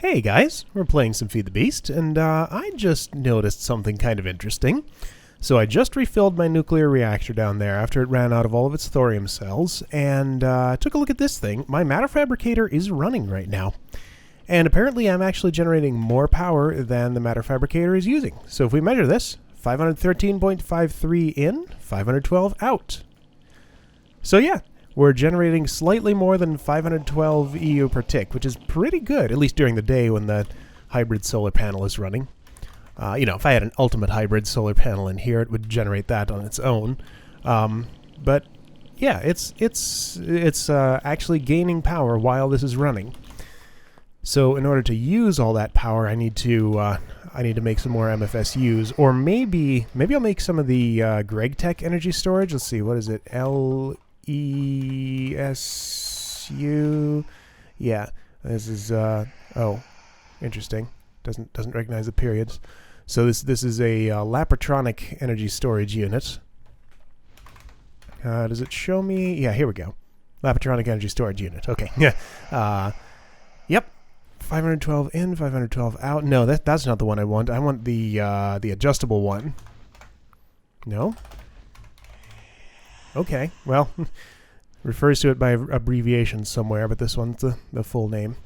Hey guys, we're playing some Feed the Beast, and I just noticed something kind of interesting. So I just refilled my nuclear reactor down there after it ran out of all of its thorium cells, and took a look at this thing. My matter fabricator is running right now. And apparently I'm actually generating more power than the matter fabricator is using. So if we measure this, 513.53 in, 512 out. So yeah, we're generating slightly more than 512 EU per tick, which is pretty good, at least during the day when the hybrid solar panel is running. If I had an ultimate hybrid solar panel in here, it would generate that on its own. But yeah, it's actually gaining power while this is running. So in order to use all that power, I need to make some more MFSUs, or maybe I'll make some of the GregTech energy storage. Let's see, what is it? ESU. Yeah, this is oh, interesting. Doesn't recognize the periods. So this is a Lapatronic energy storage unit. Does it show me? Yeah, here we go. Lapatronic energy storage unit. Okay. Yeah. Yep. 512 in, 512 out. No, that's not the one I want. I want the adjustable one. No. Okay. Well. Refers to it by abbreviation somewhere, but this one's the full name.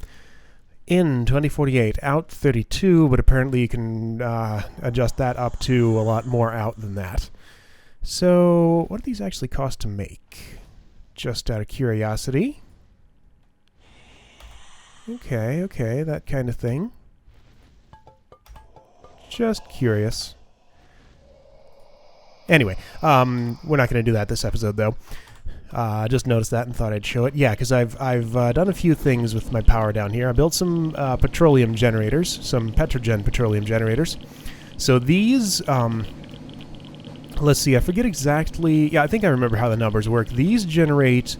In 2048, out 32, but apparently you can adjust that up to a lot more out than that. So, what do these actually cost to make? Just out of curiosity. Okay, that kind of thing. Just curious. Anyway, we're not going to do that this episode, though. Just noticed that and thought I'd show it. Yeah, because I've done a few things with my power down here. I built some petroleum generators, some Petrogen petroleum generators. So these, let's see, I forget exactly. Yeah, I think I remember how the numbers work. These generate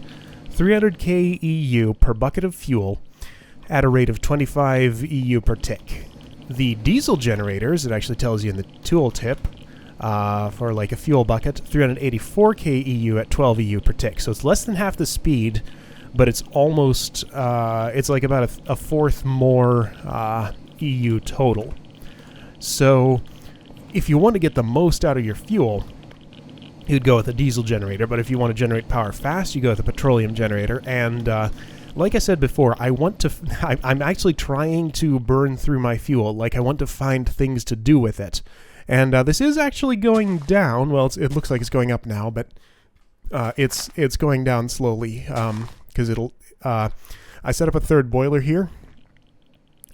300k EU per bucket of fuel at a rate of 25 EU per tick. The diesel generators, it actually tells you in the tooltip, for like a fuel bucket, 384k EU at 12 EU per tick. So it's less than half the speed, but it's almost, it's like about a fourth more EU total. So if you want to get the most out of your fuel, you'd go with a diesel generator, but if you want to generate power fast, you go with a petroleum generator. And like I said before, I'm actually trying to burn through my fuel. Like, I want to find things to do with it. And this is actually going down. Well, it looks like it's going up now, but it's going down slowly because it'll. I set up a third boiler here,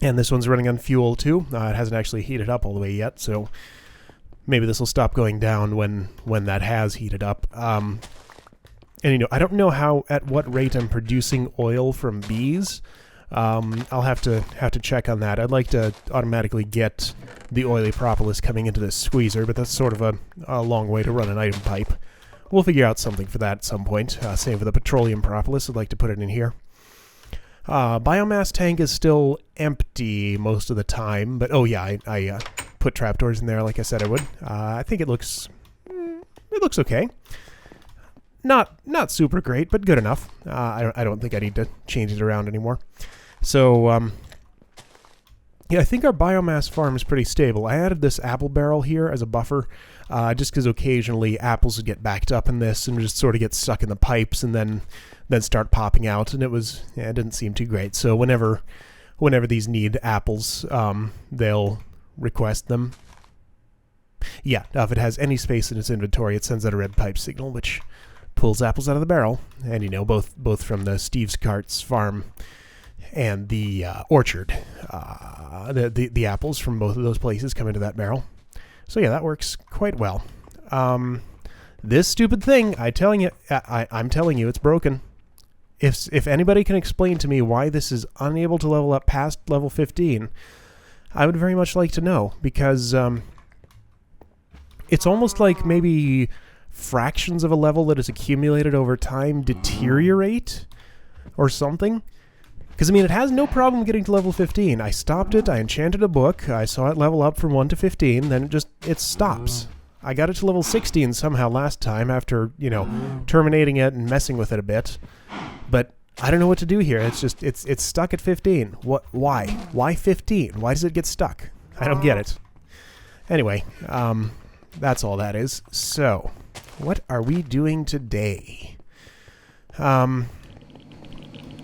and this one's running on fuel too. It hasn't actually heated up all the way yet, so maybe this will stop going down when that has heated up. And I don't know at what rate I'm producing oil from bees. I'll have to check on that. I'd like to automatically get the oily propolis coming into this squeezer, but that's sort of a long way to run an item pipe. We'll figure out something for that at some point. Same for the petroleum propolis. I'd like to put it in here. Biomass tank is still empty most of the time, but oh yeah, I put trapdoors in there like I said I would. I think it looks okay. Not super great, but good enough. I don't think I need to change it around anymore. So, yeah, I think our biomass farm is pretty stable. I added this apple barrel here as a buffer, just because occasionally apples would get backed up in this and just sort of get stuck in the pipes and then start popping out, and it didn't seem too great. So whenever these need apples, they'll request them. Yeah, if it has any space in its inventory, it sends out a red pipe signal, which pulls apples out of the barrel, and both from the Steve's Carts farm and the orchard. The apples from both of those places come into that barrel. So yeah, that works quite well. This stupid thing, I'm telling you, it's broken. If anybody can explain to me why this is unable to level up past level 15, I would very much like to know, because it's almost like maybe fractions of a level that has accumulated over time deteriorate or something. Because, it has no problem getting to level 15. I stopped it, I enchanted a book, I saw it level up from 1 to 15, then it stops. I got it to level 16 somehow last time after, terminating it and messing with it a bit. But I don't know what to do here. It's just, it's stuck at 15. What? Why? Why 15? Why does it get stuck? I don't get it. Anyway, that's all that is. So, what are we doing today?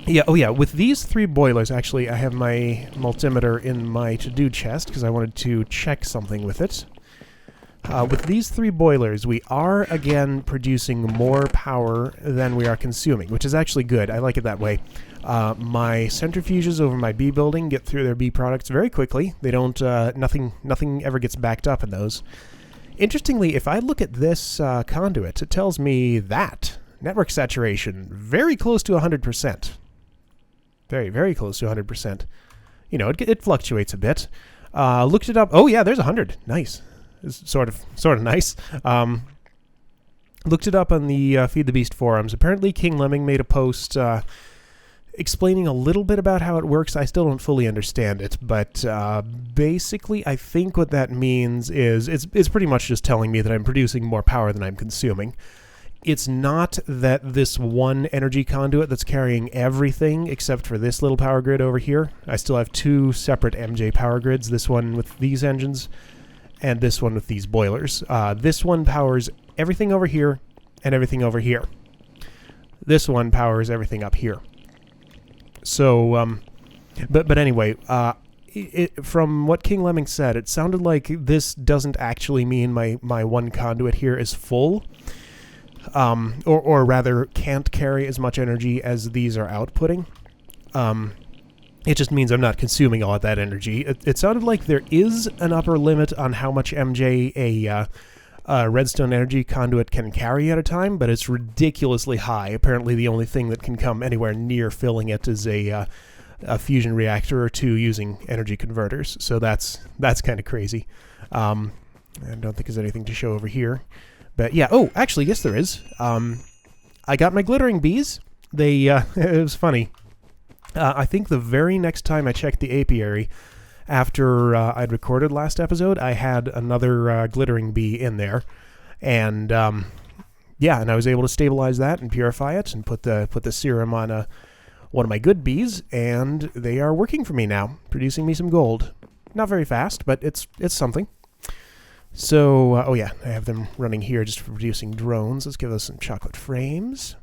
Yeah, oh yeah, with these 3 boilers, actually, I have my multimeter in my to-do chest because I wanted to check something with it. With these 3 boilers, we are, again, producing more power than we are consuming, which is actually good. I like it that way. My centrifuges over my bee building get through their bee products very quickly. They don't, nothing ever gets backed up in those. Interestingly, if I look at this conduit, it tells me that network saturation, very close to 100%. Very, very close to 100%. You know, it fluctuates a bit. Looked it up. Oh yeah, there's 100. Nice. It's sort of nice. Looked it up on the Feed the Beast forums. Apparently, King Lemming made a post explaining a little bit about how it works. I still don't fully understand it, but basically, I think what that means is it's pretty much just telling me that I'm producing more power than I'm consuming. It's not that this one energy conduit that's carrying everything except for this little power grid over here. I still have 2 separate MJ power grids, this one with these engines and this one with these boilers. This one powers everything over here and everything over here. This one powers everything up here. So, but anyway, from what King Lemming said, it sounded like this doesn't actually mean my one conduit here is full. Or rather can't carry as much energy as these are outputting. It just means I'm not consuming all of that energy. It sounded like there is an upper limit on how much MJ a redstone energy conduit can carry at a time, but it's ridiculously high. Apparently the only thing that can come anywhere near filling it is a fusion reactor or 2 using energy converters. So that's kind of crazy. I don't think there's anything to show over here. But yeah, oh, actually, yes there is. I got my glittering bees. They, it was funny. I think the very next time I checked the apiary, after I'd recorded last episode, I had another glittering bee in there. And, yeah, and I was able to stabilize that and purify it and put the serum on one of my good bees, and they are working for me now, producing me some gold. Not very fast, but it's something. So, oh yeah, I have them running here just for producing drones. Let's give those some chocolate frames.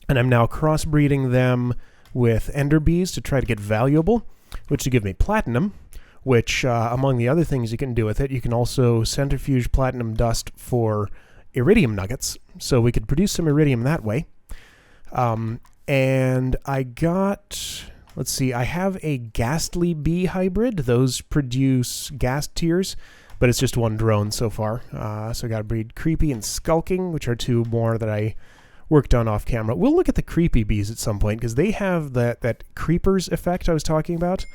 And I'm now crossbreeding them with ender bees to try to get valuable, which will give me platinum, which, among the other things you can do with it, you can also centrifuge platinum dust for iridium nuggets. So we could produce some iridium that way. And I got... Let's see, I have a ghastly bee hybrid. Those produce ghast tears, but it's just 1 drone so far. So I got to breed creepy and skulking, which are 2 more that I worked on off camera. We'll look at the creepy bees at some point, because they have that creepers effect I was talking about,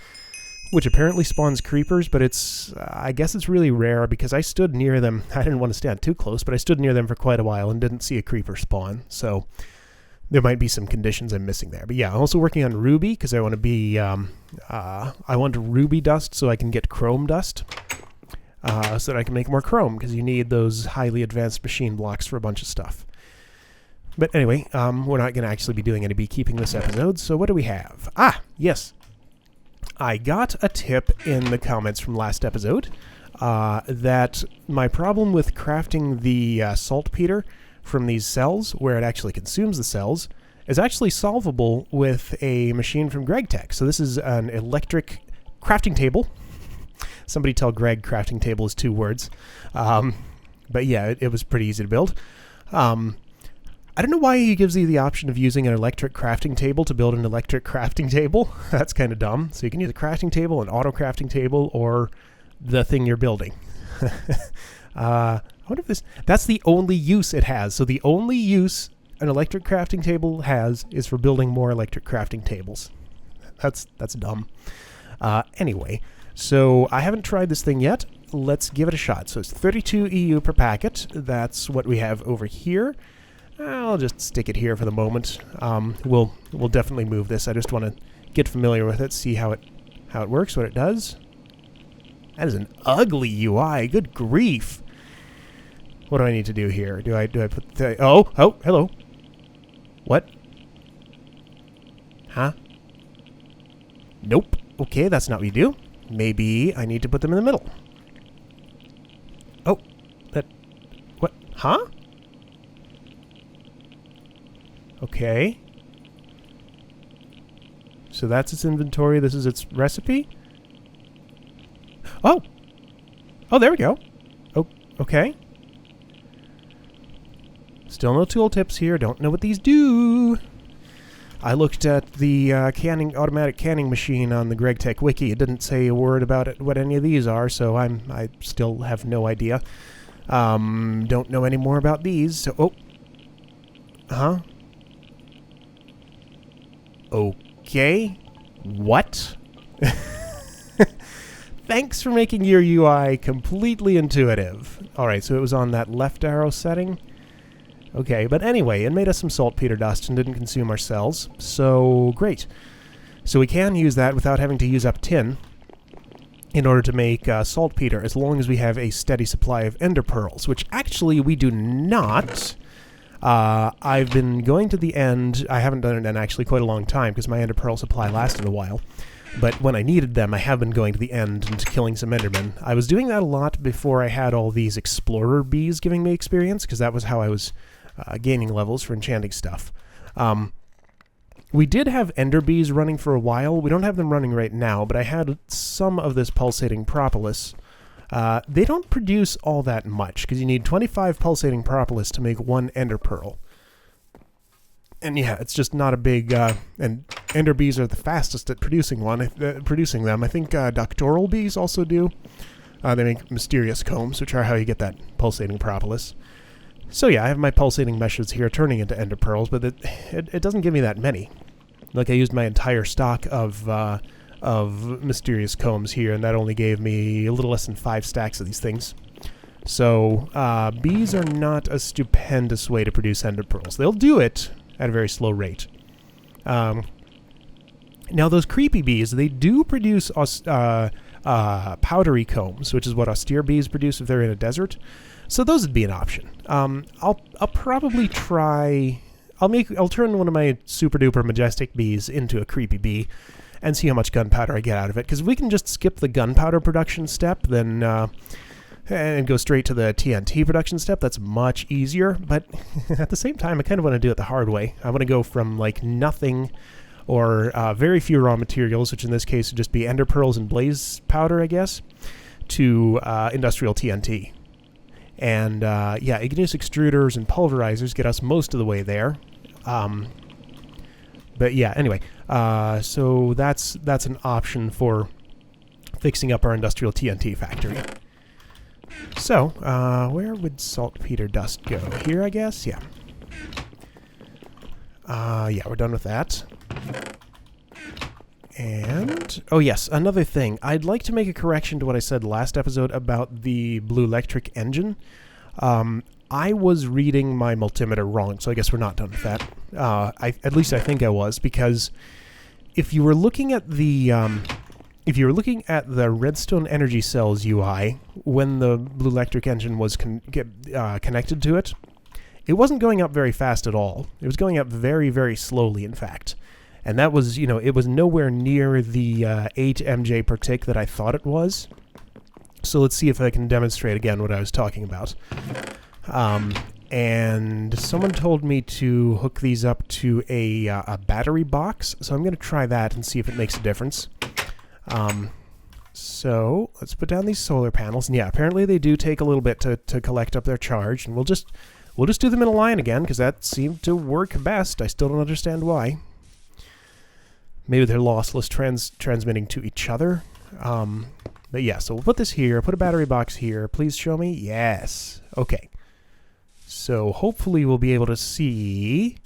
which apparently spawns creepers, but it's, I guess it's really rare because I stood near them. I didn't want to stand too close, but I stood near them for quite a while and didn't see a creeper spawn, so... There might be some conditions I'm missing there. But yeah, I'm also working on ruby because I want to be, I want ruby dust so I can get chrome dust. So that I can make more chrome because you need those highly advanced machine blocks for a bunch of stuff. But anyway, we're not going to actually be doing any beekeeping this episode. So what do we have? Ah, yes. I got a tip in the comments from last episode that my problem with crafting the saltpeter from these cells, where it actually consumes the cells, is actually solvable with a machine from GregTech. So this is an electric crafting table. Somebody tell Greg crafting table is 2 words. But yeah, it was pretty easy to build. I don't know why he gives you the option of using an electric crafting table to build an electric crafting table. That's kind of dumb. So you can use a crafting table, an auto crafting table, or the thing you're building. I wonder if this... That's the only use it has. So the only use an electric crafting table has is for building more electric crafting tables. That's dumb. Anyway, so I haven't tried this thing yet. Let's give it a shot. So it's 32 EU per packet. That's what we have over here. I'll just stick it here for the moment. We'll definitely move this. I just want to get familiar with it, see how it works, what it does. That is an ugly UI. Good grief. What do I need to do here? Do I put the... Oh, hello. What? Huh? Nope. Okay, that's not what you do. Maybe I need to put them in the middle. Oh, that... What? Huh? Okay. So that's its inventory. This is its recipe. Oh! Oh, there we go. Oh, okay. Still no tooltips here. Don't know what these do. I looked at the automatic canning machine on the GregTech wiki. It didn't say a word about it, what any of these are, so I still have no idea. Don't know any more about these. So, oh. Huh? Okay. What? Thanks for making your UI completely intuitive. Alright, so it was on that left arrow setting. Okay, but anyway, it made us some saltpeter dust and didn't consume our cells. So, great. So we can use that without having to use up tin in order to make saltpeter, as long as we have a steady supply of ender pearls, which actually we do not. I've been going to the end. I haven't done it in actually quite a long time because my ender pearl supply lasted a while. But when I needed them, I have been going to the end and killing some endermen. I was doing that a lot before I had all these explorer bees giving me experience, because that was how I was gaining levels for enchanting stuff. We did have ender bees running for a while. We don't have them running right now, but I had some of this pulsating propolis. They don't produce all that much, because you need 25 pulsating propolis to make one ender pearl. And yeah, it's just not a big, and ender bees are the fastest at producing them. I think doctoral bees also do. They make mysterious combs, which are how you get that pulsating propolis. So yeah, I have my pulsating meshes here turning into ender pearls, but it doesn't give me that many. Like, I used my entire stock of mysterious combs here, and that only gave me a little less than 5 stacks of these things. So, bees are not a stupendous way to produce ender pearls. They'll do it at a very slow rate. Now, those creepy bees, they do produce powdery combs, which is what austere bees produce if they're in a desert. So those would be an option. I'll probably try... I'll turn one of my super duper majestic bees into a creepy bee and see how much gunpowder I get out of it. Because if we can just skip the gunpowder production step, then and go straight to the TNT production step, that's much easier. But at the same time, I kind of want to do it the hard way. I want to go from like nothing or very few raw materials, which in this case would just be ender pearls and blaze powder, I guess, to industrial TNT. And yeah, igneous extruders and pulverizers get us most of the way there. But yeah, anyway, so that's an option for fixing up our industrial TNT factory. So, where would saltpeter dust go? Here, I guess? Yeah. Yeah, we're done with that. And, oh yes, another thing. I'd like to make a correction to what I said last episode about the blue electric engine. I was reading my multimeter wrong, so I guess we're not done with that. At least I think I was, because if you were looking at the Redstone Energy Cells UI when the blue electric engine was connected to it, it wasn't going up very fast at all. It was going up very, very slowly, in fact. And that was, you know, it was nowhere near the 8 MJ per tick that I thought it was. So let's see if I can demonstrate again what I was talking about. And someone told me to hook these up to a battery box, so I'm going to try that and see if it makes a difference. So let's put down these solar panels, and yeah, apparently they do take a little bit to collect up their charge, and we'll just do them in a line again, because that seemed to work best. I still don't understand why. Maybe they're lossless transmitting to each other. But yeah, so we'll put this here, put a battery box here. Please show me. Yes. Okay. So hopefully we'll be able to see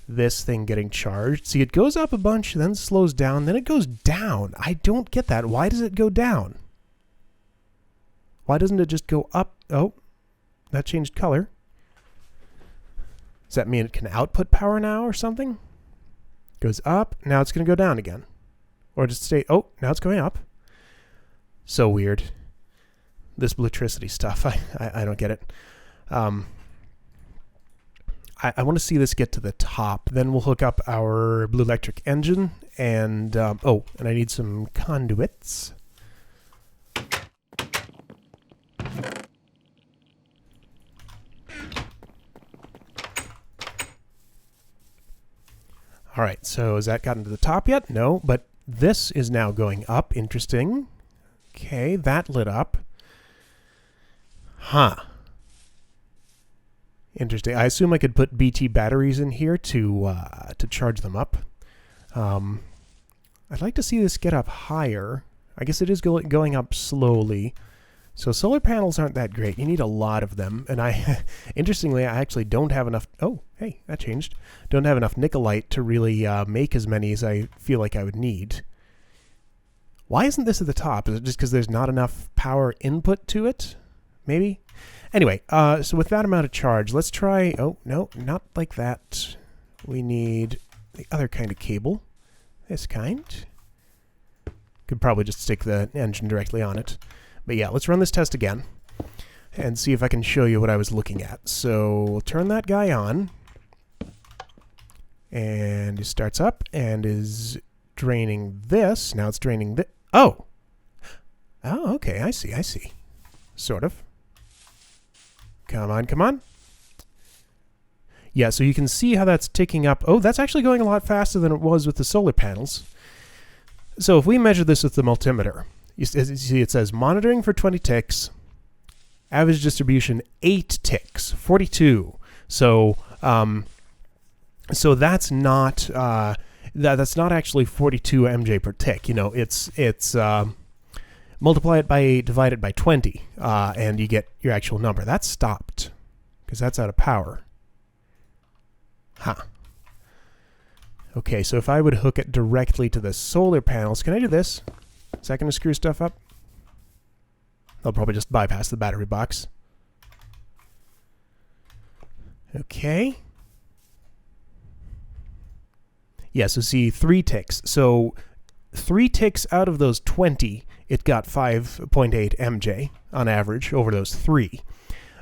this thing getting charged. See, it goes up a bunch, then slows down, then it goes down. I don't get that. Why does it go down? Why doesn't it just go up? Oh, that changed color. Does that mean it can output power now or something? Goes up, now it's going to go down again. Or just stay, oh, now it's going up. So weird. This bluetricity stuff, I don't get it. I want to see this get to the top. Then we'll hook up our blue electric engine, and oh, and I need some conduits. All right, so has that gotten to the top yet? No, but this is now going up. Interesting. Okay, that lit up. Huh. Interesting. I assume I could put BT batteries in here to charge them up. I'd like to see this get up higher. I guess it is going up slowly. So solar panels aren't that great. You need a lot of them. And interestingly, I actually don't have enough... Oh, hey, that changed. Don't have enough nickelite to really make as many as I feel like I would need. Why isn't this at the top? Is it just because there's not enough power input to it? Maybe? Anyway, so with that amount of charge, let's try... Oh, no, not like that. We need the other kind of cable. This kind. Could probably just stick the engine directly on it. But yeah, let's run this test again and see if I can show you what I was looking at. So we'll turn that guy on. And it starts up and is draining this. Now it's draining this. Oh! Oh, okay, I see. Sort of. Come on, come on. Yeah, so you can see how that's ticking up. Oh, that's actually going a lot faster than it was with the solar panels. So if we measure this with the multimeter, you see it says monitoring for 20 ticks, average distribution 8 ticks, 42. So so that's not that's not actually 42 MJ per tick. You know, it's multiply it by 8, divide it by 20, and you get your actual number. That's stopped because that's out of power. Huh. Okay, so if I would hook it directly to the solar panels, can I do this? Is that going to screw stuff up? I'll probably just bypass the battery box. Okay. Yeah, so see, 3 ticks. So 3 ticks out of those 20, it got 5.8 MJ on average over those 3.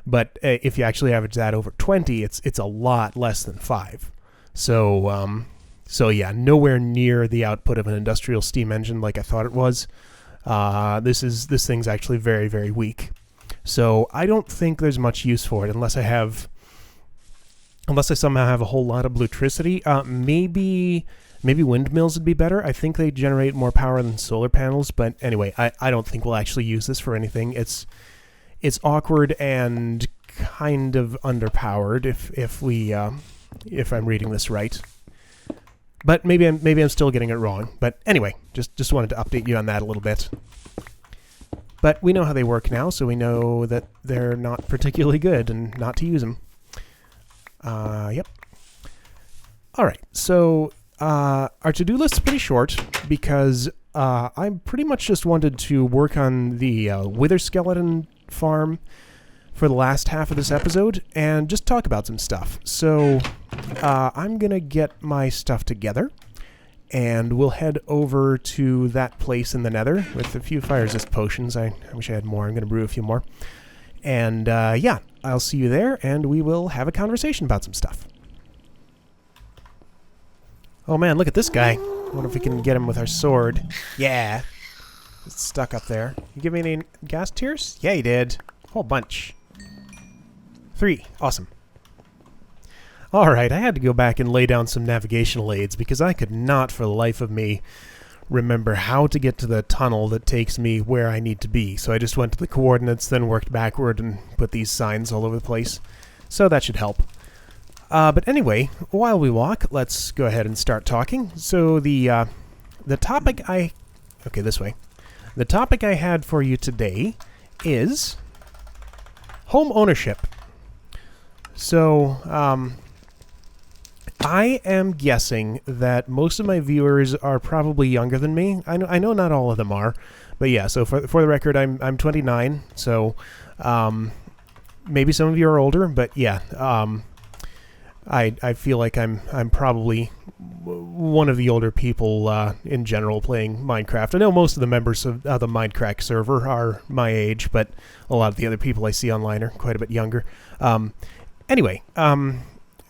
But if you actually average that over 20, it's a lot less than 5. So so yeah, nowhere near the output of an industrial steam engine like I thought it was. This thing's actually very, very weak. So I don't think there's much use for it unless I somehow have a whole lot of bluetricity. Maybe windmills would be better. I think they generate more power than solar panels, but anyway, I don't think we'll actually use this for anything. It's awkward and kind of underpowered if I'm reading this right. But maybe I'm still getting it wrong. But anyway, just wanted to update you on that a little bit. But we know how they work now, so we know that they're not particularly good and not to use them. Yep. All right, so our to-do list is pretty short because I pretty much just wanted to work on the wither skeleton farm for the last half of this episode and just talk about some stuff. So I'm going to get my stuff together and we'll head over to that place in the nether with a few fire resist potions. I wish I had more. I'm going to brew a few more. And yeah, I'll see you there and we will have a conversation about some stuff. Oh man, look at this guy. I wonder if we can get him with our sword. Yeah. It's stuck up there. You give me any gas tiers? Yeah, you did. A whole bunch. 3. Awesome. Alright, I had to go back and lay down some navigational aids because I could not for the life of me remember how to get to the tunnel that takes me where I need to be. So I just went to the coordinates, then worked backward and put these signs all over the place. So that should help. But anyway, while we walk, let's go ahead and start talking. So the topic okay, this way. The topic I had for you today is home ownership. So, I am guessing that most of my viewers are probably younger than me. I know not all of them are, but yeah. So for the record, I'm 29. So, maybe some of you are older, but yeah. I feel like I'm probably one of the older people in general playing Minecraft. I know most of the members of the Minecraft server are my age, but a lot of the other people I see online are quite a bit younger. Anyway,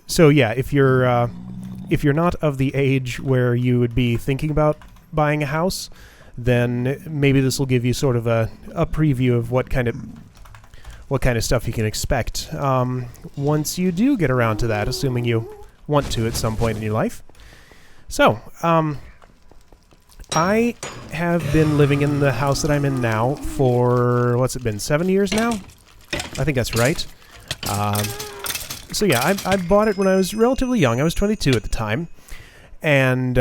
So yeah, if you're not of the age where you would be thinking about buying a house, then maybe this will give you sort of a preview of what kind of stuff you can expect once you do get around to that, assuming you want to at some point in your life. So, I have been living in the house that I'm in now for, what's it been, 7 years now? I think that's right. So yeah, I bought it when I was relatively young. I was 22 at the time. And,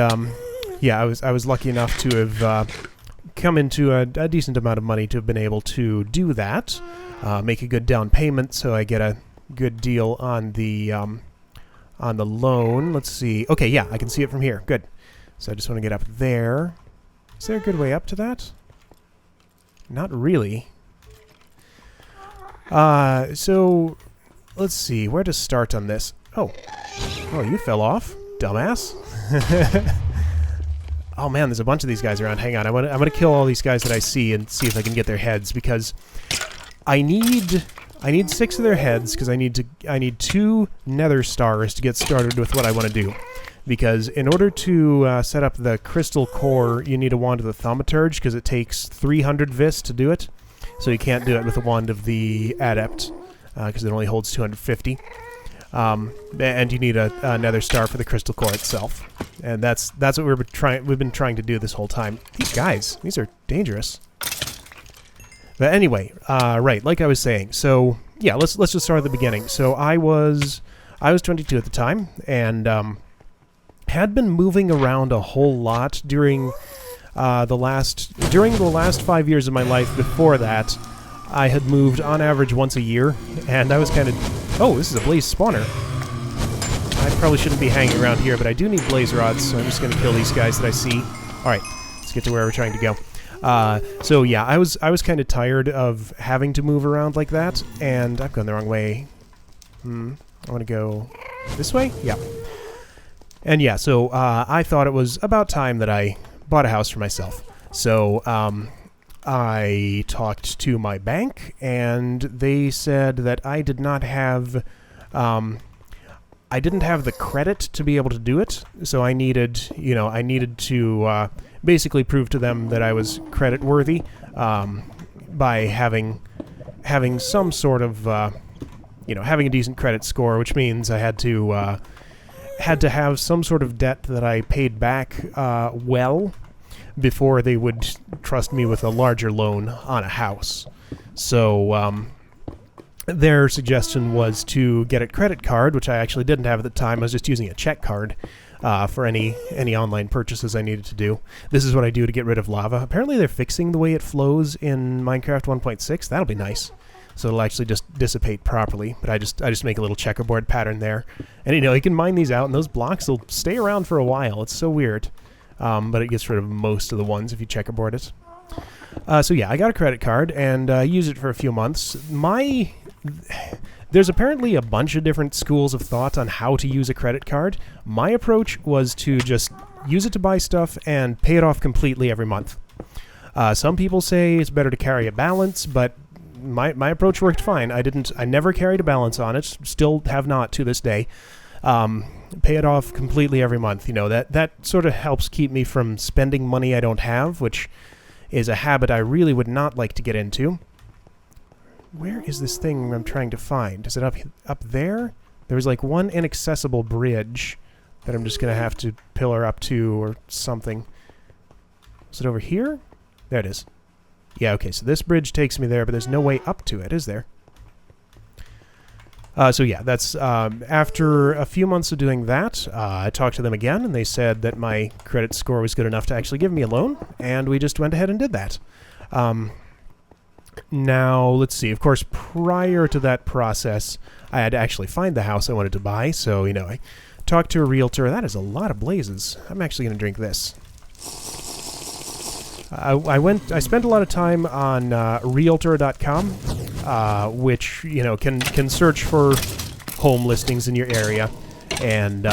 yeah, I was lucky enough to have come into a decent amount of money to have been able to do that. Make a good down payment so I get a good deal on the loan. Let's see. Okay, yeah, I can see it from here. Good. So I just want to get up there. Is there a good way up to that? Not really. So let's see where to start on this. Oh, you fell off, dumbass. Oh man, there's a bunch of these guys around. Hang on, I'm gonna kill all these guys that I see and see if I can get their heads, because I need 6 of their heads, because I need 2 nether stars to get started with what I want to do. Because in order to set up the crystal core, you need a wand of the thaumaturge, because it takes 300 vis to do it. So you can't do it with a wand of the adept, because it only holds 250. And you need a nether star for the crystal core itself. And that's what we've been trying to do this whole time. These guys, these are dangerous. But anyway, right, like I was saying. So yeah, let's just start at the beginning. So I was 22 at the time, and had been moving around a whole lot during the last 5 years of my life. Before that, I had moved on average once a year, and I was kind of... Oh, this is a blaze spawner. I probably shouldn't be hanging around here, but I do need blaze rods, so I'm just going to kill these guys that I see. Alright, let's get to where we're trying to go. So yeah, I was kind of tired of having to move around like that, and I've gone the wrong way. I want to go this way? Yeah. And yeah, so I thought it was about time that I bought a house for myself. So I talked to my bank, and they said that I did not have... I didn't have the credit to be able to do it, so I needed to basically prove to them that I was credit worthy by having some sort of having a decent credit score, which means I had to have some sort of debt that I paid back well before they would trust me with a larger loan on a house. So their suggestion was to get a credit card, which I actually didn't have at the time. I was just using a check card for any online purchases I needed to do. This is what I do to get rid of lava. Apparently they're fixing the way it flows in Minecraft 1.6. That'll be nice. So it'll actually just dissipate properly. But I just make a little checkerboard pattern there. And you can mine these out, and those blocks will stay around for a while. It's so weird. But it gets rid of most of the ones if you checkerboard it. So yeah, I got a credit card and used it for a few months. There's apparently a bunch of different schools of thought on how to use a credit card. My approach was to just use it to buy stuff and pay it off completely every month. Some people say it's better to carry a balance, but my approach worked fine. I never carried a balance on it, still have not to this day. Pay it off completely every month. That sort of helps keep me from spending money I don't have, which is a habit I really would not like to get into. Where is this thing I'm trying to find? Is it up there? There's like one inaccessible bridge that I'm just going to have to pillar up to or something. Is it over here? There it is. Yeah, okay, so this bridge takes me there, but there's no way up to it, is there? So yeah, that's after a few months of doing that, I talked to them again, and they said that my credit score was good enough to actually give me a loan, and we just went ahead and did that. Now, let's see. Of course, prior to that process, I had to actually find the house I wanted to buy, so, I talked to a realtor. That is a lot of blazes. I'm actually going to drink this. I spent a lot of time on realtor.com, which, can search for home listings in your area, and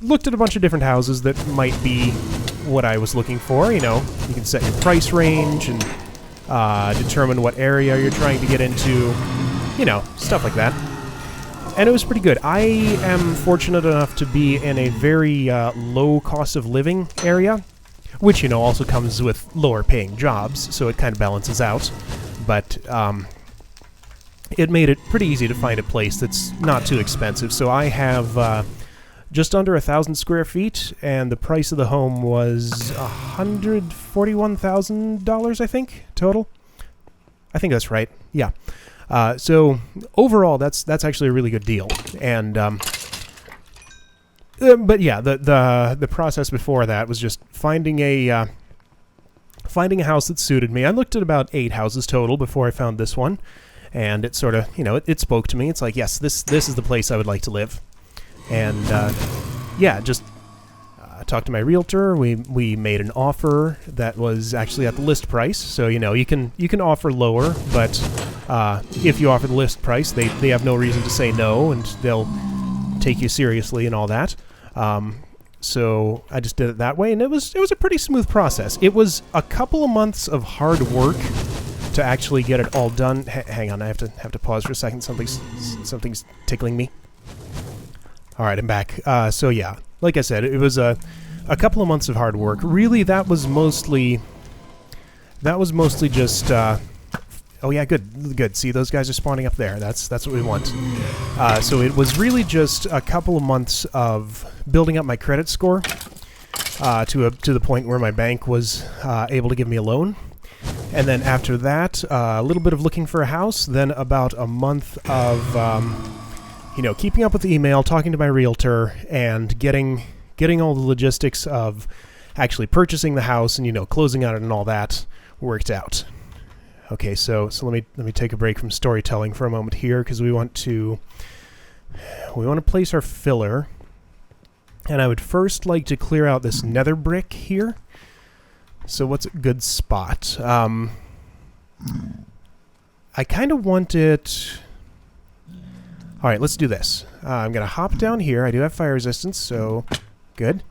looked at a bunch of different houses that might be what I was looking for. You can set your price range and determine what area you're trying to get into, stuff like that. And it was pretty good. I am fortunate enough to be in a very low cost of living area, which, you know, also comes with lower paying jobs, so it kind of balances out. But it made it pretty easy to find a place that's not too expensive. So I have just under 1,000 square feet, and the price of the home was $141,000, I think, total. I think that's right. Yeah. So overall, that's actually a really good deal. And but yeah, the process before that was just finding a house that suited me. I looked at about 8 houses total before I found this one, and it sort of, you know, it spoke to me. It's like, yes, this is the place I would like to live. And yeah, just talked to my realtor. We made an offer that was actually at the list price. So, you know, you can offer lower, but if you offer the list price, they have no reason to say no, and they'll take you seriously and all that. So I just did it that way, and it was a pretty smooth process. It was a couple of months of hard work to actually get it all done. Hang on, I have to pause for a second. Something's tickling me. All right, I'm back. So yeah, like I said, it was a couple of months of hard work. Really, that was mostly just. Oh yeah, good. See, those guys are spawning up there. That's what we want. So it was really just a couple of months of building up my credit score to the point where my bank was able to give me a loan. And then after that, a little bit of looking for a house. Then about a month of you know, keeping up with the email, talking to my realtor, and getting all the logistics of actually purchasing the house and, you know, closing on it and all that worked out. Okay, so let me take a break from storytelling for a moment here, because we want to place our filler, and I would first like to clear out this nether brick here. So what's a good spot? I kind of want it. All right, let's do this. I'm going to hop down here. I do have fire resistance, so good.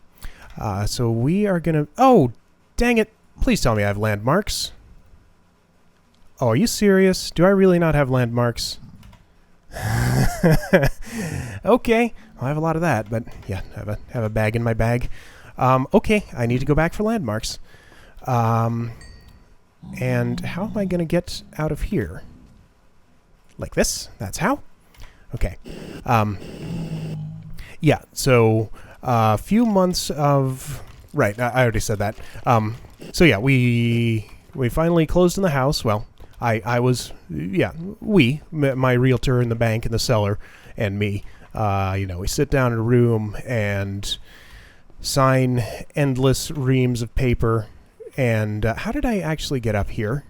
So we are going to... Oh, dang it. Please tell me I have landmarks. Oh, are you serious? Do I really not have landmarks? Okay. Well, I have a lot of that, but yeah, I have a bag in my bag. Okay, I need to go back for landmarks. And how am I going to get out of here? Like this? That's how? Okay. Yeah, so a few months of... Right, I already said that. So yeah, we finally closed on the house. Well, I was... Yeah, my realtor and the bank and the seller and me, you know, we sit down in a room and sign endless reams of paper. And how did I actually get up here?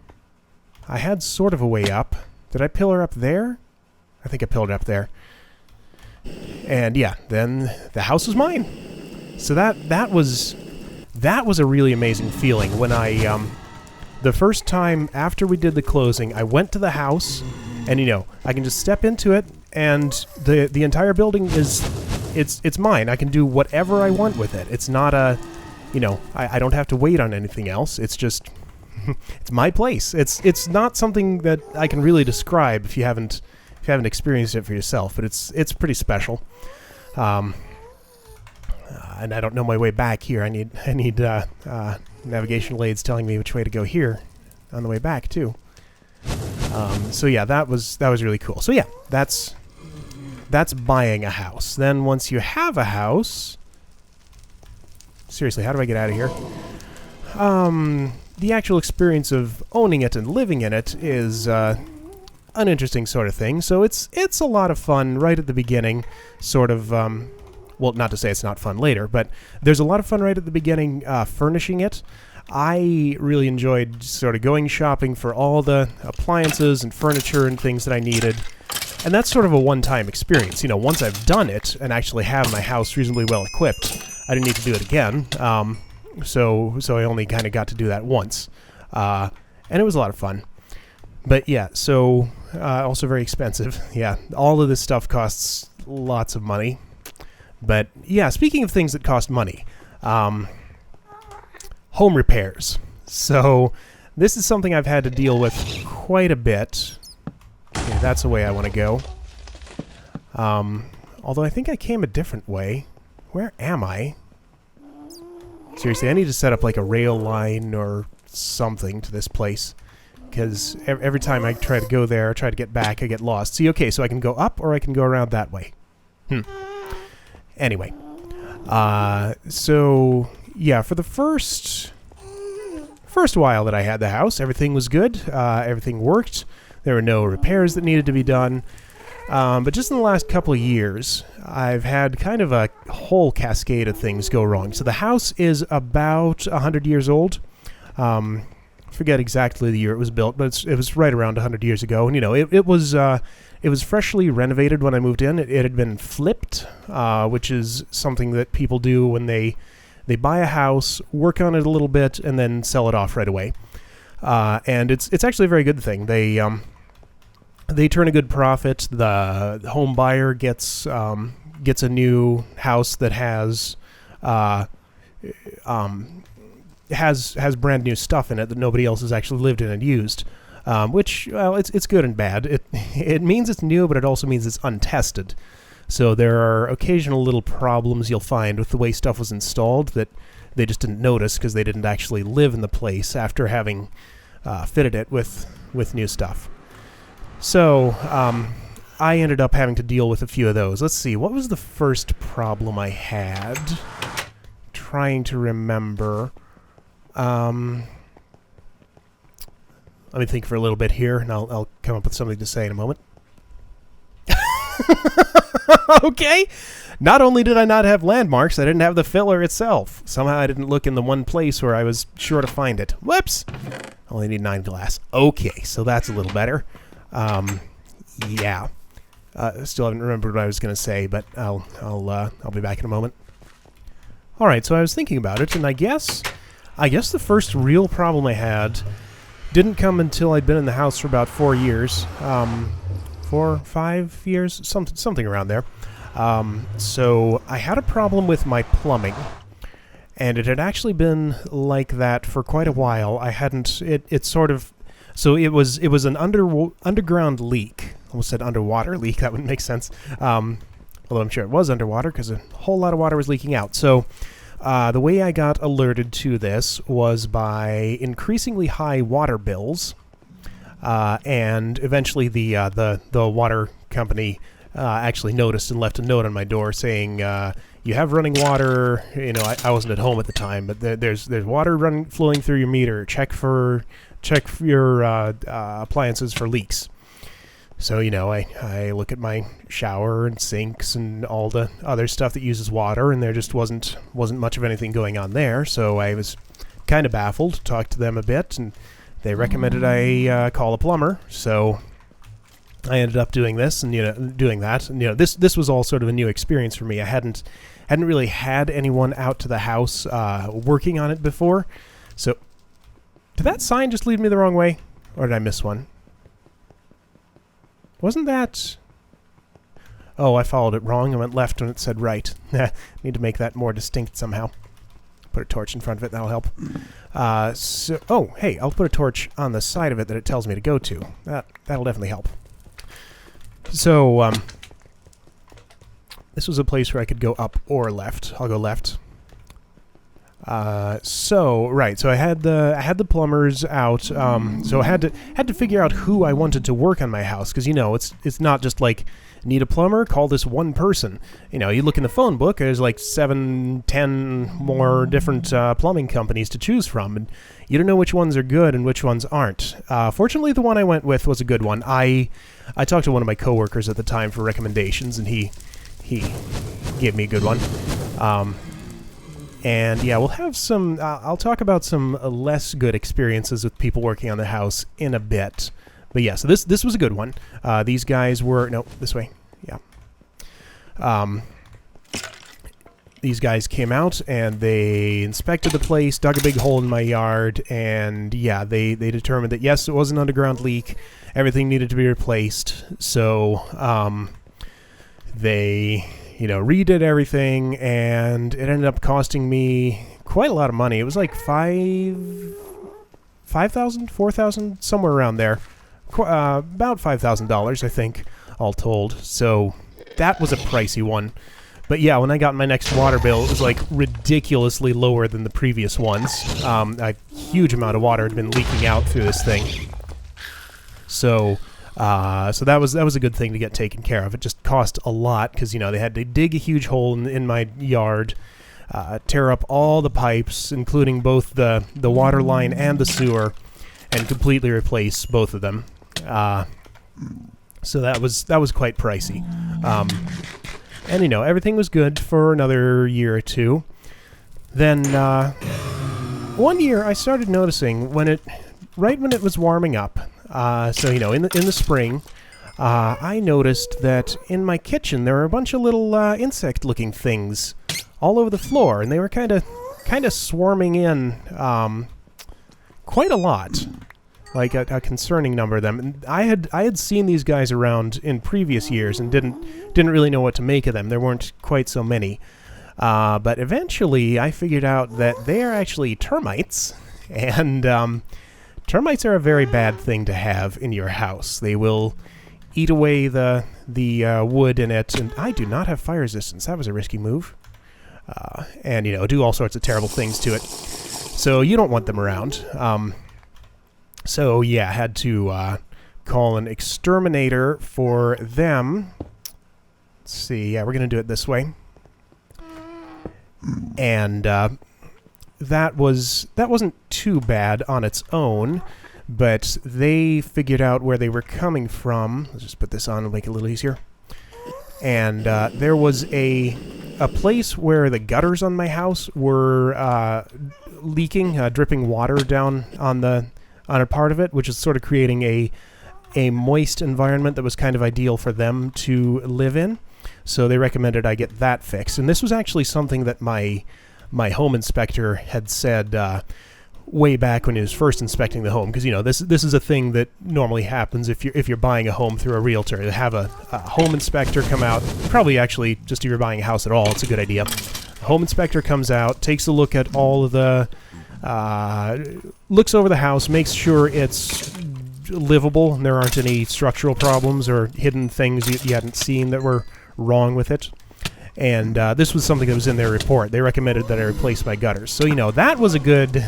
I had sort of a way up. Did I pillar up there? I think I pillared up there. And yeah, then the house was mine. So that was a really amazing feeling when I the first time after we did the closing, I went to the house, and you know, I can just step into it, and the entire building it's mine. I can do whatever I want with it. It's not a, you know, I don't have to wait on anything else. It's just it's my place. It's not something that I can really describe if you haven't experienced it for yourself, but it's pretty special. And I don't know my way back here. I need navigational aids telling me which way to go here on the way back too. So yeah, that was really cool. So yeah, that's buying a house. Then once you have a house, seriously, how do I get out of here? The actual experience of owning it and living in it is an interesting sort of thing. So it's a lot of fun right at the beginning, sort of. Well, not to say it's not fun later, but there's a lot of fun right at the beginning furnishing it. I really enjoyed sort of going shopping for all the appliances and furniture and things that I needed. And that's sort of a one-time experience. You know, once I've done it and actually have my house reasonably well equipped, I didn't need to do it again. So I only kind of got to do that once. And it was a lot of fun. But yeah, so also very expensive. Yeah, all of this stuff costs lots of money. But yeah, speaking of things that cost money, home repairs. So this is something I've had to deal with quite a bit. Okay, that's the way I want to go. Although I think I came a different way. Where am I? Seriously, I need to set up like a rail line or something to this place. Because every time I try to go there, try to get back, I get lost. See, okay, so I can go up or I can go around that way. Anyway. So, yeah, for the first while that I had the house, everything was good. Everything worked. There were no repairs that needed to be done. But just in the last couple of years, I've had kind of a whole cascade of things go wrong. So the house is about 100 years old. Forget exactly the year it was built, but it was right around 100 years ago. And, you know, it was freshly renovated when I moved in. It had been flipped, which is something that people do when they buy a house, work on it a little bit, and then sell it off right away. And it's actually a very good thing. They turn a good profit. The home buyer gets a new house that has brand new stuff in it that nobody else has actually lived in and used. Which, well, it's good and bad. It means it's new, but it also means it's untested. So there are occasional little problems you'll find with the way stuff was installed that they just didn't notice because they didn't actually live in the place after having fitted it with new stuff. So I ended up having to deal with a few of those. Let's see, what was the first problem I had? Trying to remember. Let me think for a little bit here, and I'll come up with something to say in a moment. Okay. Not only did I not have landmarks, I didn't have the filler itself. Somehow I didn't look in the one place where I was sure to find it. Whoops! Only need 9 glass. Okay, so that's a little better. Yeah. Still haven't remembered what I was going to say, but I'll be back in a moment. All right, so I was thinking about it, and I guess the first real problem I had didn't come until I'd been in the house for about 4 years. 4, 5 years, something around there. So I had a problem with my plumbing, and it had actually been like that for quite a while. I hadn't. It sort of. So it was an underground leak. Almost said underwater leak. That wouldn't make sense. Although I'm sure it was underwater because a whole lot of water was leaking out. So the way I got alerted to this was by increasingly high water bills, and eventually the water company actually noticed and left a note on my door saying, "You have running water." You know, I wasn't at home at the time, but there's water flowing through your meter. Check for your appliances for leaks. So, you know, I look at my shower and sinks and all the other stuff that uses water, and there just wasn't much of anything going on there. So I was kind of baffled, talked to them a bit, and they recommended I call a plumber. So I ended up doing this and, doing that. And, this was all sort of a new experience for me. I hadn't really had anyone out to the house working on it before. So did that sign just lead me the wrong way? Or did I miss one? Wasn't that... Oh, I followed it wrong. I went left when it said right. Need to make that more distinct somehow. Put a torch in front of it. That'll help. Oh, hey, I'll put a torch on the side of it that it tells me to go to. That'll definitely help. So, this was a place where I could go up or left. I'll go left. So I had the plumbers out. So I had to figure out who I wanted to work on my house, because it's not just like, need a plumber, call this one person. You look in the phone book, there's like 7, 10 more different plumbing companies to choose from, and you don't know which ones are good and which ones aren't. Fortunately, the one I went with was a good one. I talked to one of my coworkers at the time for recommendations, and he gave me a good one. And yeah, we'll have some, I'll talk about some less good experiences with people working on the house in a bit. But yeah, so this was a good one. These guys were, no, this way, yeah. These guys came out and they inspected the place, dug a big hole in my yard, and yeah, they determined that yes, it was an underground leak. Everything needed to be replaced. So, they... redid everything, and it ended up costing me quite a lot of money. It was like $5,000, $4,000, somewhere around there. About $5,000, I think, all told. So, that was a pricey one. But yeah, when I got my next water bill, it was like ridiculously lower than the previous ones. A huge amount of water had been leaking out through this thing. So that was a good thing to get taken care of. It just cost a lot because, you know, they had to dig a huge hole in my yard, tear up all the pipes, including both the water line and the sewer, and completely replace both of them. So that was quite pricey. And, you know, everything was good for another year or two. Then, one year I started noticing right when it was warming up, so, you know, in the spring, I noticed that in my kitchen there were a bunch of little insect-looking things all over the floor, and they were kind of swarming in quite a lot. Like a concerning number of them. And I had seen these guys around in previous years and didn't really know what to make of them. There weren't quite so many. But eventually I figured out that they are actually termites. And termites are a very bad thing to have in your house. They will eat away the wood in it. And I do not have fire resistance. That was a risky move. And, you know, do all sorts of terrible things to it. So you don't want them around. So, yeah, I had to call an exterminator for them. Let's see. Yeah, we're going to do it this way. And that wasn't too bad on its own, but they figured out where they were coming from. Let's just put this on and make it a little easier. And there was a place where the gutters on my house were leaking, dripping water down on a part of it, which is sort of creating a moist environment that was kind of ideal for them to live in. So they recommended I get that fixed. And this was actually something that my home inspector had said way back when he was first inspecting the home, because, you know, this is a thing that normally happens if you're buying a home through a realtor. To have a home inspector come out, probably actually just if you're buying a house at all, it's a good idea. The home inspector comes out, takes a look at all of the looks over the house, makes sure it's livable and there aren't any structural problems or hidden things you hadn't seen that were wrong with it. And this was something that was in their report. They recommended that I replace my gutters. So, you know, that was a good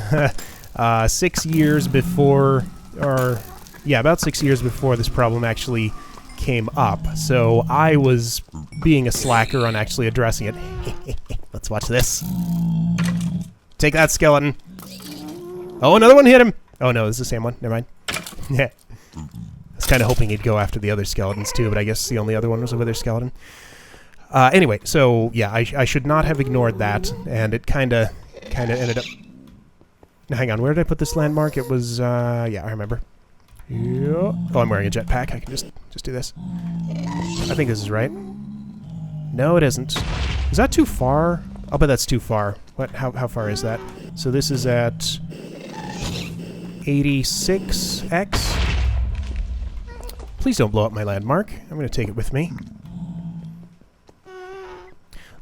6 years before, about 6 years before this problem actually came up. So I was being a slacker on actually addressing it. Let's watch this. Take that, skeleton. Oh, another one hit him. Oh, no, it's the same one. Never mind. Yeah. I was kind of hoping he'd go after the other skeletons, too, but I guess the only other one was a wither skeleton. Anyway, so, yeah, I should not have ignored that, and it kind of ended up... Now, hang on, where did I put this landmark? It was, yeah, I remember. Yeah. Oh, I'm wearing a jetpack. I can just do this. I think this is right. No, it isn't. Is that too far? I'll bet that's too far. What? How far is that? So this is at 86x. Please don't blow up my landmark. I'm going to take it with me.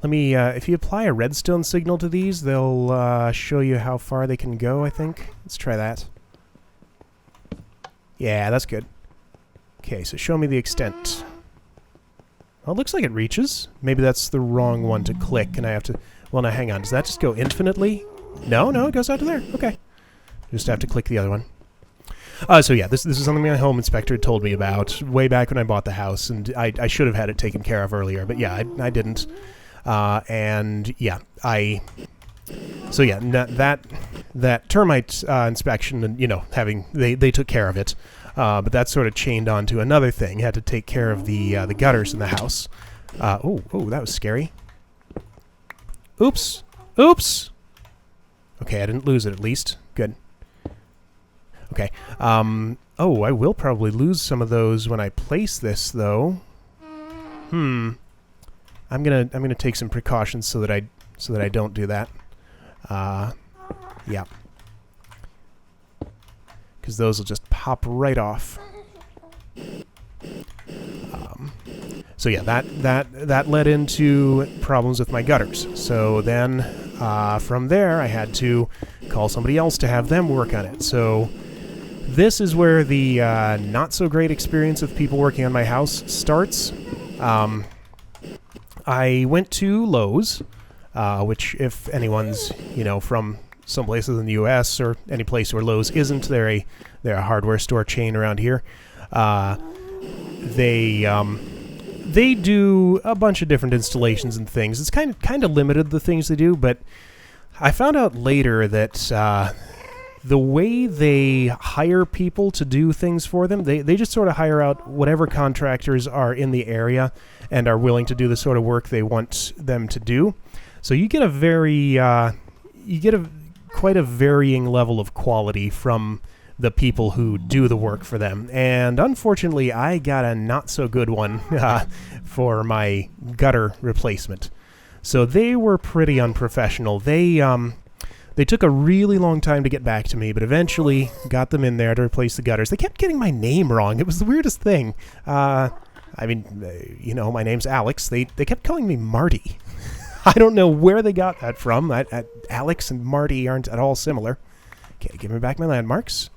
Let me, if you apply a redstone signal to these, they'll show you how far they can go, I think. Let's try that. Yeah, that's good. Okay, so show me the extent. Well, it looks like it reaches. Maybe that's the wrong one to click, and I have to... Well, now, hang on. Does that just go infinitely? No, it goes out to there. Okay. Just have to click the other one. So yeah, this is something my home inspector told me about way back when I bought the house, and I should have had it taken care of earlier, but yeah, I didn't. And yeah, so yeah, that termite inspection, and, you know, they took care of it, but that sort of chained on to another thing. Had to take care of the gutters in the house. Oh, that was scary. Oops. Okay, I didn't lose it at least. Good. Okay. Oh, I will probably lose some of those when I place this, though. I'm gonna take some precautions so that I don't do that. Yeah. Because those will just pop right off. So yeah, that led into problems with my gutters. So then, from there, I had to call somebody else to have them work on it. So this is where the not so great experience with people working on my house starts. I went to Lowe's, which if anyone's, from some places in the U.S. or any place where Lowe's isn't, they're a hardware store chain around here. They do a bunch of different installations and things. It's kind of limited, the things they do, but I found out later that the way they hire people to do things for them, they just sort of hire out whatever contractors are in the area and are willing to do the sort of work they want them to do. So you get quite a varying level of quality from the people who do the work for them. And unfortunately, I got a not so good one for my gutter replacement. So they were pretty unprofessional. They took a really long time to get back to me, but eventually got them in there to replace the gutters. They kept getting my name wrong. It was the weirdest thing. My name's Alex. They kept calling me Marty. I don't know where they got that from. Alex and Marty aren't at all similar. Okay, give me back my landmarks.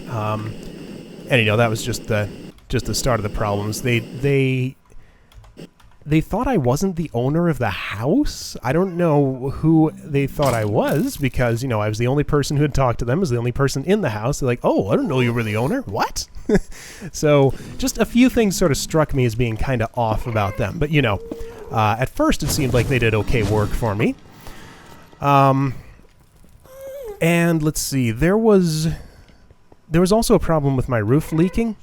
That was just the start of the problems. They thought I wasn't the owner of the house. I don't know who they thought I was because, I was the only person who had talked to them. I was the only person in the house. They're like, oh, I don't know you were the owner. What? So just a few things sort of struck me as being kind of off about them. But, at first it seemed like they did okay work for me. And let's see, there was also a problem with my roof leaking.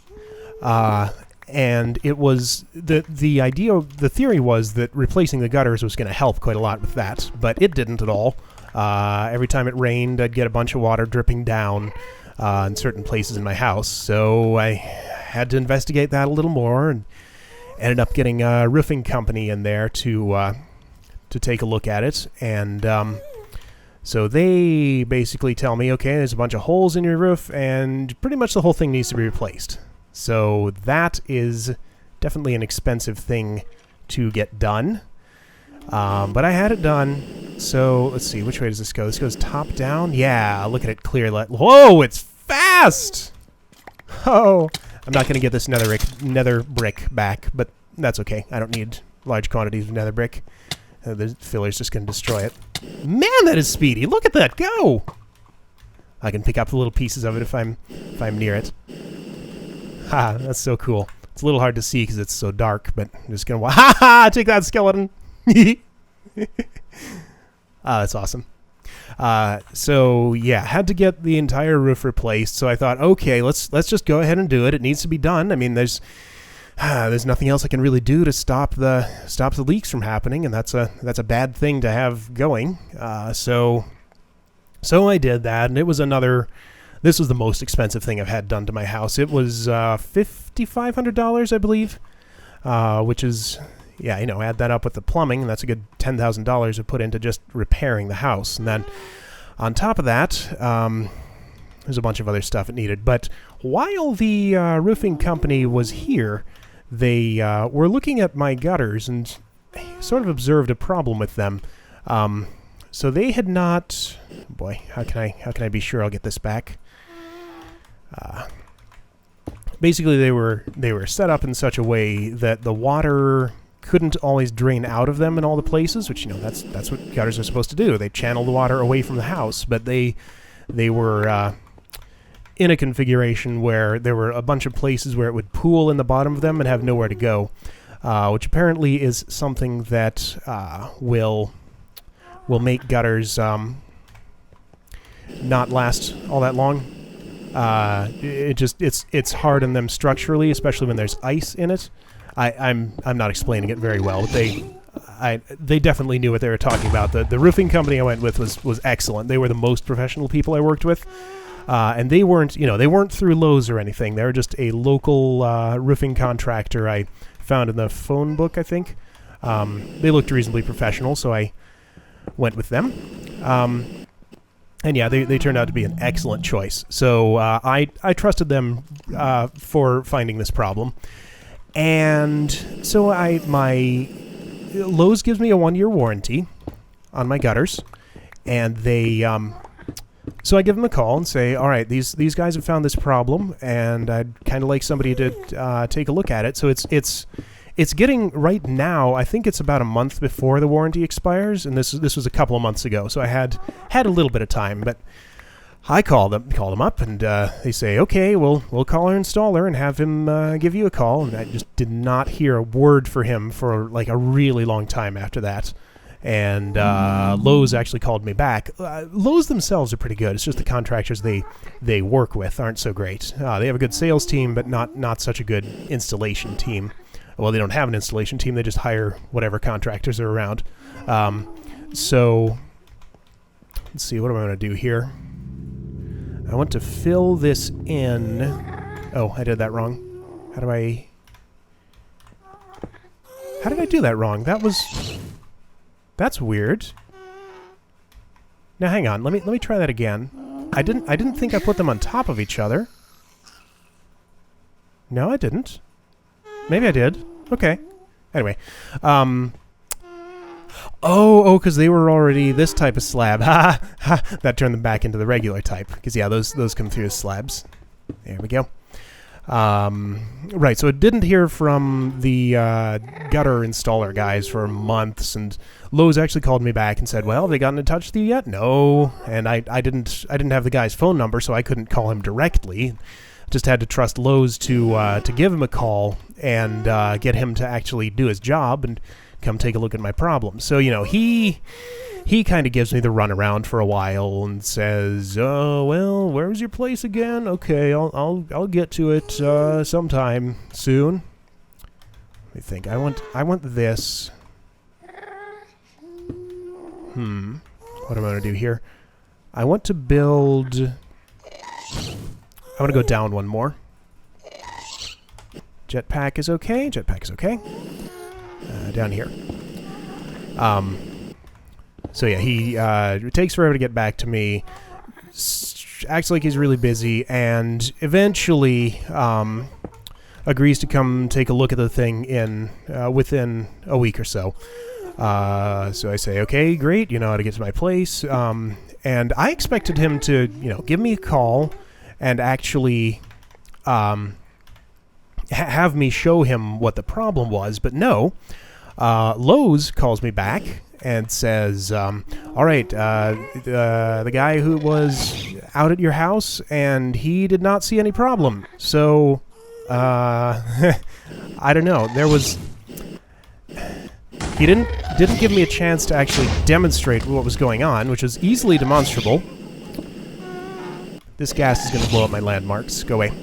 And it was the theory was that replacing the gutters was going to help quite a lot with that, but it didn't at all. Every time it rained, I'd get a bunch of water dripping down in certain places in my house, so I had to investigate that a little more and ended up getting a roofing company in there to take a look at it. And so they basically tell me, okay, there's a bunch of holes in your roof, and pretty much the whole thing needs to be replaced. So that is definitely an expensive thing to get done. But I had it done. So let's see, which way does this go? This goes top down? Yeah, look at it clear. Whoa, it's fast! Oh, I'm not going to get this nether brick back, but that's okay. I don't need large quantities of nether brick. The filler's just going to destroy it. Man, that is speedy. Look at that go! I can pick up the little pieces of it if I'm near it. Ha, that's so cool. It's a little hard to see because it's so dark, but I'm just going to... Ha ha! Take that, skeleton! That's awesome. So, yeah, had to get the entire roof replaced, so I thought, okay, let's just go ahead and do it. It needs to be done. I mean, there's nothing else I can really do to stop the leaks from happening, and that's a bad thing to have going. So I did that, and it was this was the most expensive thing I've had done to my house. It was $5,500, I believe, which is, add that up with the plumbing, and that's a good $10,000 to put into just repairing the house. And then on top of that, there's a bunch of other stuff it needed. But while the roofing company was here, they were looking at my gutters and sort of observed a problem with them. So they had not... Boy, how can I be sure I'll get this back? Basically, they were set up in such a way that the water couldn't always drain out of them in all the places, which that's what gutters are supposed to do. They channel the water away from the house, but they were in a configuration where there were a bunch of places where it would pool in the bottom of them and have nowhere to go, which apparently is something that will make gutters not last all that long. It's hard on them structurally, especially when there's ice in it. I'm not explaining it very well, but they definitely knew what they were talking about. The roofing company I went with was excellent. They were the most professional people I worked with, and they weren't through Lowe's or anything. They were just a local roofing contractor I found in the phone book, I think. They looked reasonably professional, so I went with them. And yeah, they turned out to be an excellent choice. So I trusted them for finding this problem. And so my Lowe's gives me a 1-year warranty on my gutters. And they so I give them a call and say, all right, these guys have found this problem, and I'd kind of like somebody to take a look at it. So it's it's getting right now. I think it's about a month before the warranty expires, and this was a couple of months ago, so I had a little bit of time. But I called them up, and they say, okay, we'll call our installer and have him give you a call. And I just did not hear a word for him for like a really long time after that. And Lowe's actually called me back. Lowe's themselves are pretty good. It's just the contractors they work with aren't so great. They have a good sales team, but not such a good installation team. Well, they don't have an installation team. They just hire whatever contractors are around. So let's see. What am I going to do here? I want to fill this in. Oh, I did that wrong. How did I do that wrong? That's weird. Now hang on. Let me try that again. I didn't think I put them on top of each other. No, I didn't. Maybe I did. Okay. Anyway, oh, because they were already this type of slab. Ha ha! That turned them back into the regular type. Because yeah, those come through as slabs. There we go. Right, so it didn't hear from the gutter installer guys for months, and Lowe's actually called me back and said, well, have they gotten in touch with you yet? No, and I didn't have the guy's phone number, so I couldn't call him directly. Just had to trust Lowe's to give him a call and get him to actually do his job and come take a look at my problem. So, you know, he kind of gives me the runaround for a while and says, "Oh, well, where's your place again? Okay, I'll get to it sometime soon." Let me think. I want this. What am I going to do here? I want to build. I want to go down one more. Jetpack is okay. Jetpack is okay. Down here. So yeah, he it takes forever to get back to me. Acts like he's really busy, and eventually agrees to come take a look at the thing in within a week or so. So I say, okay, great. You know how to get to my place. And I expected him to, you know, give me a call and actually have me show him what the problem was, but no. Lowe's calls me back and says, all right, the guy who was out at your house, and he did not see any problem. So, I don't know. There was... He didn't give me a chance to actually demonstrate what was going on, which was easily demonstrable. This gas is going to blow up my landmarks. Go away.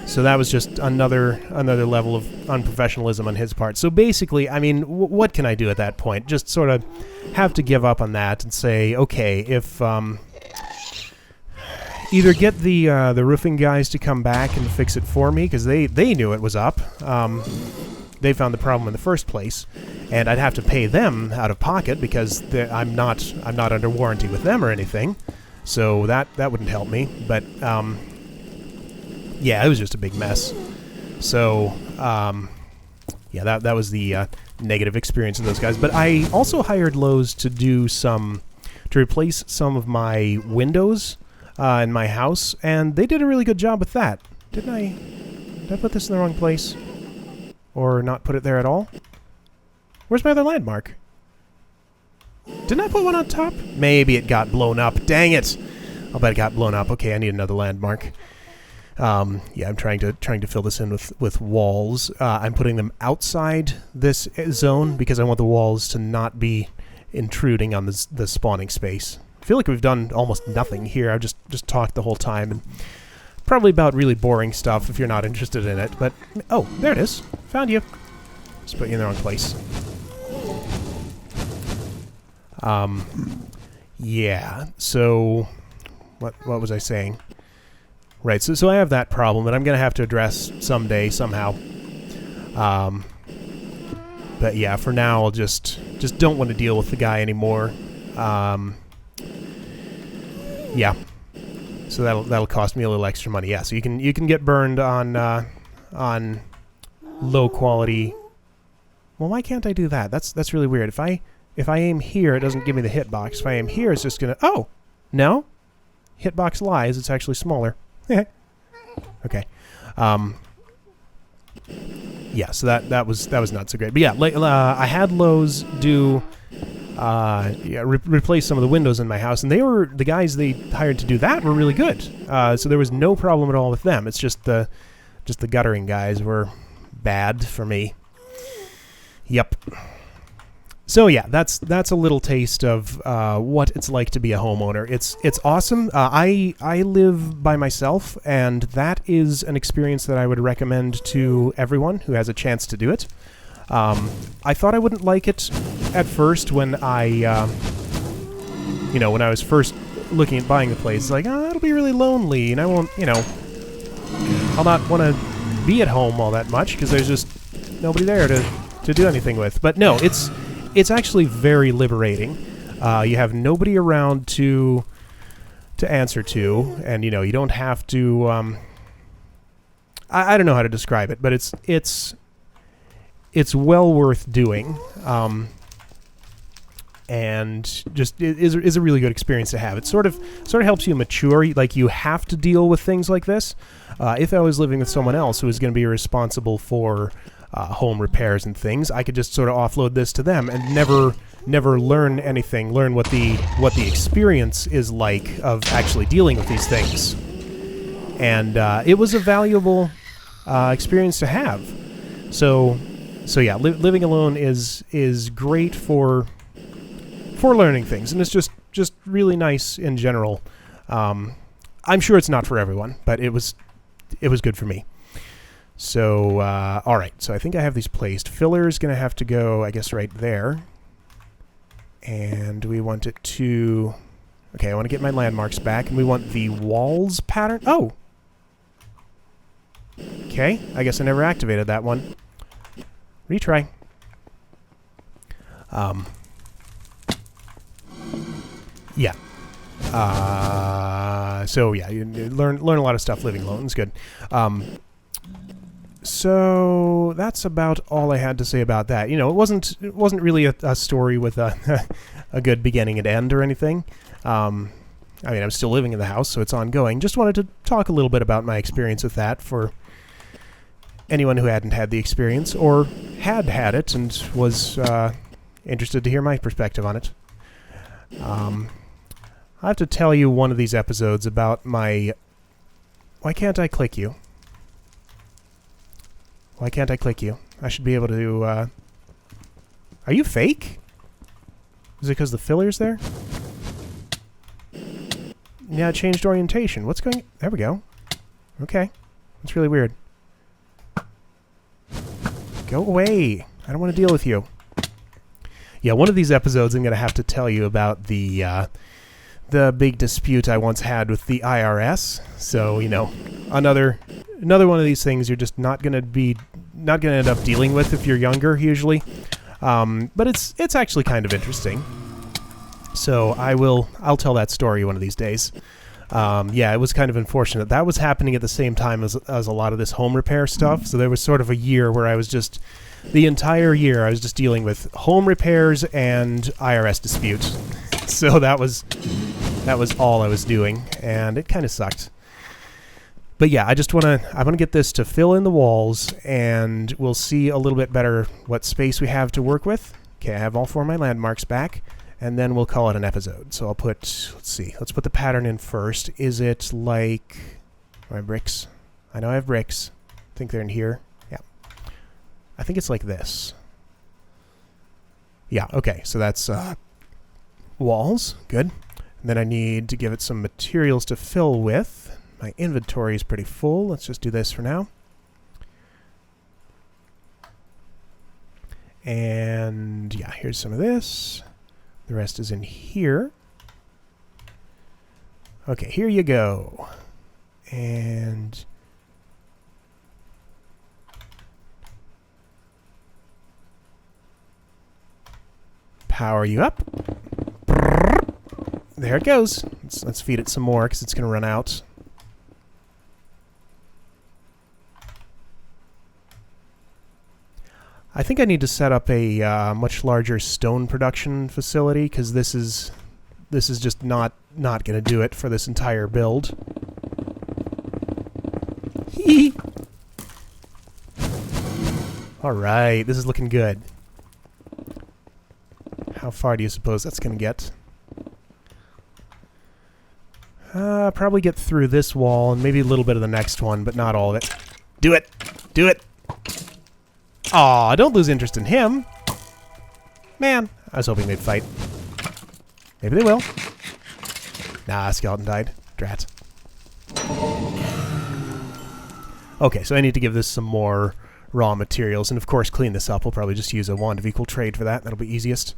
So that was just another level of unprofessionalism on his part. So basically, I mean, what can I do at that point? Just sort of have to give up on that and say, okay, if either get the roofing guys to come back and fix it for me, because they knew it was up. They found the problem in the first place, and I'd have to pay them out of pocket because I'm not under warranty with them or anything. So that wouldn't help me. But yeah, it was just a big mess. So, yeah, that was the negative experience of those guys. But I also hired Lowe's to replace some of my windows in my house, and they did a really good job with that. Did I put this in the wrong place? Or not put it there at all? Where's my other landmark? Didn't I put one on top? Maybe it got blown up. Dang it! I'll bet it got blown up. Okay, I need another landmark. Yeah, I'm trying to fill this in with walls. I'm putting them outside this zone because I want the walls to not be intruding on the spawning space. I feel like we've done almost nothing here. I've just talked the whole time, and probably about really boring stuff if you're not interested in it. But oh, there it is. Found you. Just put you in the wrong place. Yeah. So, what was I saying? Right, so I have that problem that I'm going to have to address someday, somehow. But yeah, for now, I'll just don't want to deal with the guy anymore. Yeah. So that'll cost me a little extra money. Yeah, so you can get burned on low quality. Well, why can't I do that? That's really weird. If I aim here, it doesn't give me the hitbox. If I aim here, it's just gonna... Oh! No? Hitbox lies. It's actually smaller. Okay. yeah, so that was not so great. But yeah, like, I had Lowe's do replace some of the windows in my house, and the guys they hired to do that were really good. So there was no problem at all with them. It's just the guttering guys were bad for me. Yep. So yeah, that's a little taste of what it's like to be a homeowner. It's awesome. I live by myself, and that is an experience that I would recommend to everyone who has a chance to do it. I thought I wouldn't like it at first when I was first looking at buying the place. It's like, oh, it'll be really lonely, and I won't, I'll not want to be at home all that much because there's just nobody there to do anything with. But no, it's actually very liberating. You have nobody around to answer to, and you don't have to. I don't know how to describe it, but it's well worth doing, and just is a really good experience to have. It sort of helps you mature. Like, you have to deal with things like this. If I was living with someone else who was going to be responsible for home repairs and things, I could just sort of offload this to them and never learn anything. Learn what the experience is like of actually dealing with these things. And it was a valuable experience to have. So yeah, living alone is great for learning things, and it's just really nice in general. I'm sure it's not for everyone, but it was good for me. So all right, so I think I have these placed. Filler's gonna have to go, I guess, right there, and we want it to. Okay, I want to get my landmarks back, and we want the walls pattern. Oh. Okay, I guess I never activated that one. Retry. Yeah. So yeah, you learn a lot of stuff living alone. It's good. So that's about all I had to say about that. It wasn't really a story with a good beginning and end or anything. I'm still living in the house, so it's ongoing. Just wanted to talk a little bit about my experience with that for anyone who hadn't had the experience or had it and was interested to hear my perspective on it. I have to tell you one of these episodes about my... Why can't I click you? Why can't I click you? I should be able to... Are you fake? Is it because the filler's there? Yeah, it changed orientation. What's going... There we go. Okay. That's really weird. Go away. I don't want to deal with you. Yeah, one of these episodes I'm going to have to tell you about the big dispute I once had with the IRS. So, another one of these things you're just not going to end up dealing with if you're younger, usually. But it's actually kind of interesting. So I'll tell that story one of these days. Yeah, it was kind of unfortunate. That was happening at the same time as a lot of this home repair stuff. So there was sort of a year where the entire year I was just dealing with home repairs and IRS disputes. So that was all I was doing, and it kind of sucked. But yeah, I want to get this to fill in the walls, and we'll see a little bit better what space we have to work with. Okay, I have all 4 of my landmarks back. And then we'll call it an episode. So I'll put, let's put the pattern in first. Is it like, my bricks? I know I have bricks. I think they're in here. Yeah. I think it's like this. Yeah, okay. So that's walls. Good. And then I need to give it some materials to fill with. My inventory is pretty full. Let's just do this for now. And yeah, here's some of this. The rest is in here. Okay, here you go. And power you up. There it goes. Let's feed it some more because it's going to run out. I think I need to set up a much larger stone production facility because this is just not going to do it for this entire build. Alright, this is looking good. How far do you suppose that's going to get? Probably get through this wall and maybe a little bit of the next one, but not all of it. Do it! Do it! Aw, don't lose interest in him! Man, I was hoping they'd fight. Maybe they will. Nah, skeleton died. Drat. Okay, so I need to give this some more raw materials, and of course clean this up. We'll probably just use a wand of equal trade for that. That'll be easiest.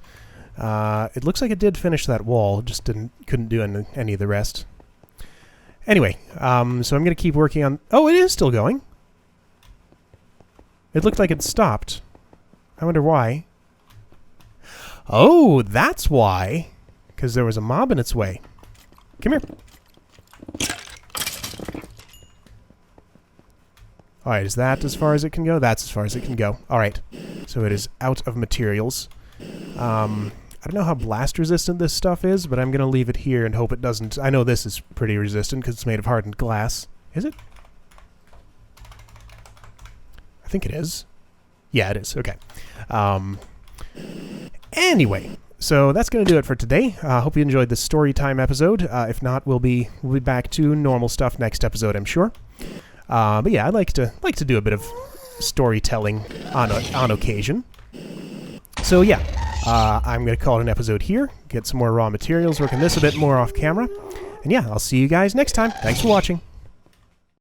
It looks like it did finish that wall, just couldn't do any of the rest. Anyway, so I'm going to keep working on... Oh, it is still going! It looked like it stopped. I wonder why. Oh, that's why! Because there was a mob in its way. Come here. Alright, is that as far as it can go? That's as far as it can go. Alright, so it is out of materials. I don't know how blast resistant this stuff is, but I'm going to leave it here and hope it doesn't... I know this is pretty resistant because it's made of hardened glass. Is it? I think it is. Yeah, it is. Okay. Anyway, so that's going to do it for today. Hope you enjoyed this story time episode. If not, we'll be back to normal stuff next episode, I'm sure. But yeah, I'd like to do a bit of storytelling on occasion. So yeah, I'm going to call it an episode here, get some more raw materials, working this a bit more off camera. And yeah, I'll see you guys next time. Thanks for watching.